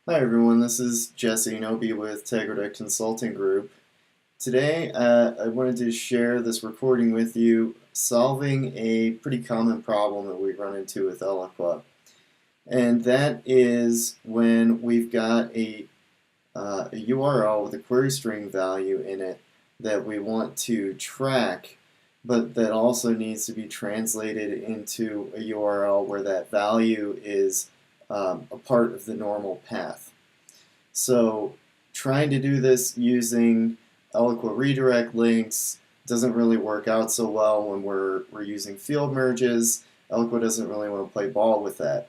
Hi everyone, this is Jesse Noby with Tegradic Consulting Group. Today I wanted to share this recording with you solving a pretty common problem that we run into with Eloqua. And that is when we've got a URL with a query string value in it that we want to track, but that also needs to be translated into a URL where that value is a part of the normal path. So trying to do this using Eloqua redirect links doesn't really work out so well when we're using field merges. Eloqua doesn't really want to play ball with that.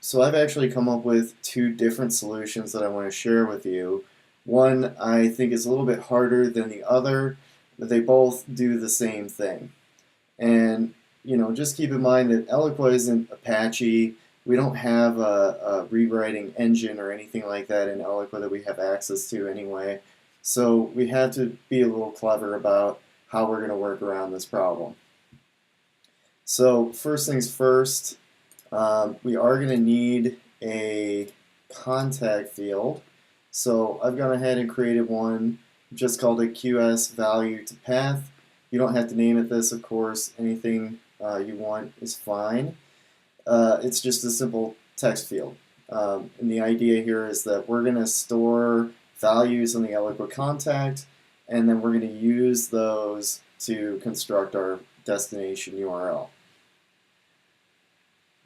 So I've actually come up with two different solutions that I want to share with you. One I think is a little bit harder than the other, but they both do the same thing. And just keep in mind that Eloqua isn't Apache. We don't have a rewriting engine or anything like that in Eloqua that we have access to anyway. So we have to be a little clever about how we're going to work around this problem. So first things first, we are going to need a contact field. So I've gone ahead and created one, just called it QS value to path. You don't have to name it this, of course. Anything you want is fine. It's just a simple text field. And the idea here is that we're going to store values in the Eloqua contact, and then we're going to use those to construct our destination URL.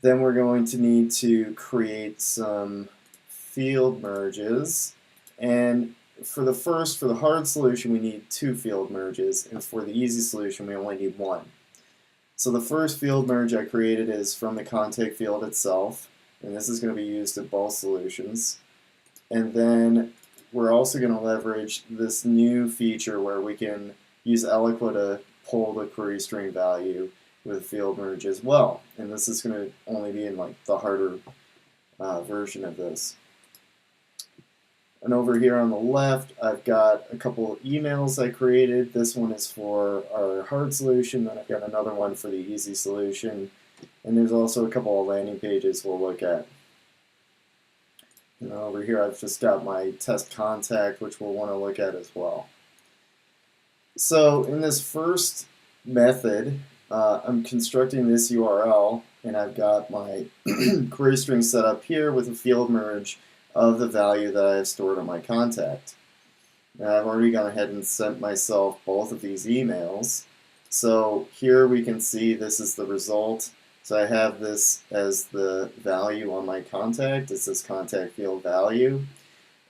Then we're going to need to create some field merges, and for the hard solution we need 2 field merges, and for the easy solution we only need 1. So the first field merge I created is from the contact field itself, and this is going to be used in both solutions. And then we're also going to leverage this new feature where we can use Eloqua to pull the query string value with field merge as well. And this is going to only be in like the harder version of this. And over here on the left, I've got a couple of emails I created. This one is for our hard solution, then I've got another one for the easy solution. And there's also a couple of landing pages we'll look at. And over here I've just got my test contact, which we'll want to look at as well. So in this first method, I'm constructing this URL, and I've got my query string set up here with a field merge of the value that I have stored on my contact. Now I've already gone ahead and sent myself both of these emails. So here we can see this is the result. So I have this as the value on my contact. It says contact field value.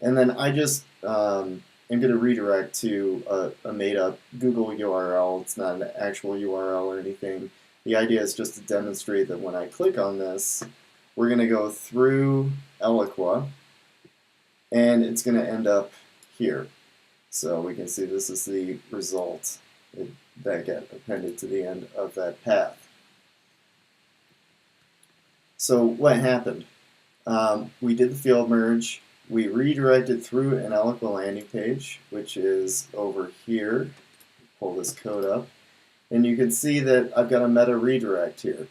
And then I just am going to redirect to a made-up Google URL. It's not an actual URL or anything. The idea is just to demonstrate that when I click on this, we're going to go through Eloqua, and it's going to end up here. So we can see this is the result that get appended to the end of that path. So what happened? We did the field merge. We redirected through an Eloqua landing page, which is over here. Pull this code up. And you can see that I've got a meta redirect here.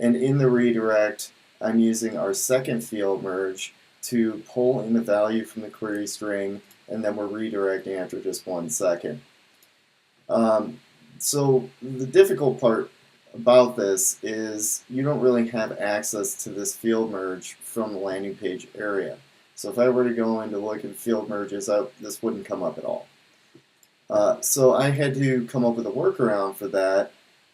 And in the redirect, I'm using our second field merge to pull in the value from the query string, and then we're redirecting after just 1 second. So the difficult part about this is you don't really have access to this field merge from the landing page area. So if I were to go in to look at field merges, this wouldn't come up at all. So I had to come up with a workaround for that,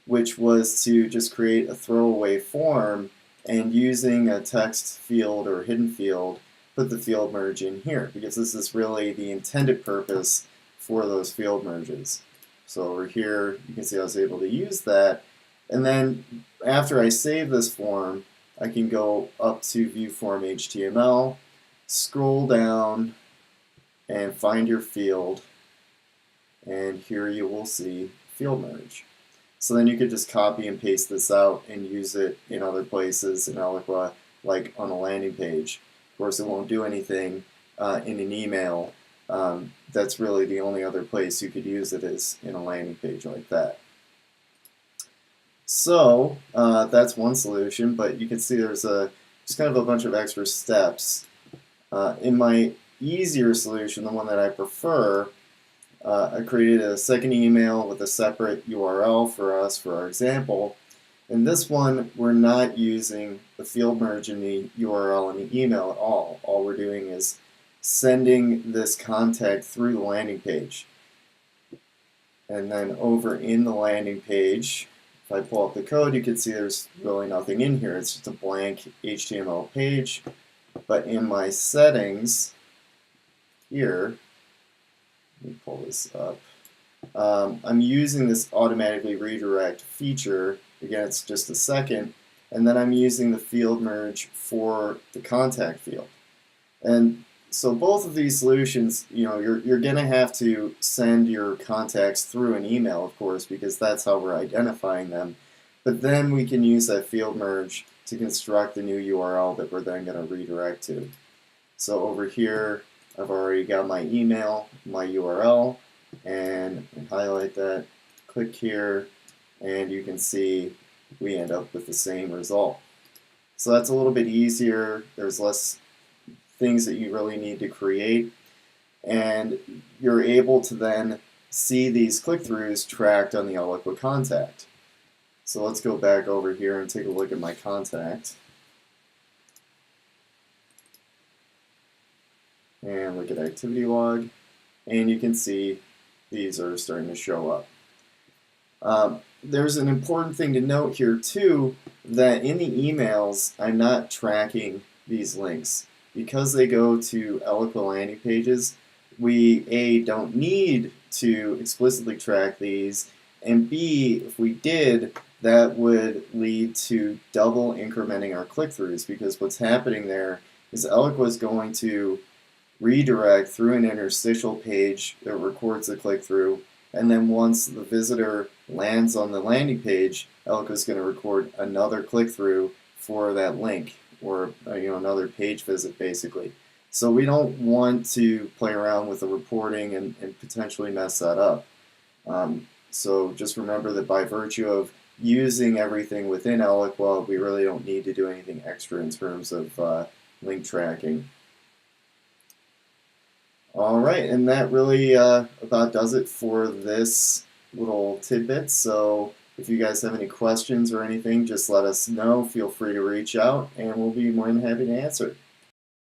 which was to just create a throwaway form, and using a text field or hidden field, put the field merge in here, because this is really the intended purpose for those field merges. So over here, you can see I was able to use that. And then after I save this form, I can go up to View Form HTML, scroll down, and find your field. And here you will see field merge. So then you could just copy and paste this out and use it in other places in Eloqua, like on a landing page. Of course, it won't do anything in an email. That's really the only other place you could use it is in a landing page like that. So that's one solution, but you can see there's just kind of a bunch of extra steps In my easier solution, the one that I prefer, I created a second email with a separate URL for us for our example. In this one, we're not using the field merge in the URL and the email at all. All we're doing is sending this contact through the landing page. And then over in the landing page, if I pull up the code, you can see there's really nothing in here. It's just a blank HTML page. But in my settings here, let me pull this up. I'm using this automatically redirect feature. Again, it's just a second. And then I'm using the field merge for the contact field. And so both of these solutions, you're going to have to send your contacts through an email, of course, because that's how we're identifying them. But then we can use that field merge to construct the new URL that we're then going to redirect to. So over here, I've already got my email, my URL, and highlight that, click here, and you can see we end up with the same result. So that's a little bit easier. There's less things that you really need to create, and you're able to then see these click-throughs tracked on the Eloqua contact. So let's go back over here and take a look at my contact. And look at activity log, and you can see these are starting to show up. There's an important thing to note here too, that in the emails I'm not tracking these links. Because they go to Eloqua landing pages, we don't need to explicitly track these, and B, if we did, that would lead to double incrementing our click-throughs, because what's happening there is Eloqua is going to redirect through an interstitial page that records the click-through, and then once the visitor lands on the landing page, Eloqua is going to record another click-through for that link, or another page visit basically. So we don't want to play around with the reporting and potentially mess that up. So just remember that by virtue of using everything within Eloqua, we really don't need to do anything extra in terms of link tracking. Alright, and that really about does it for this little tidbit. So if you guys have any questions or anything, just let us know. Feel free to reach out, and we'll be more than happy to answer.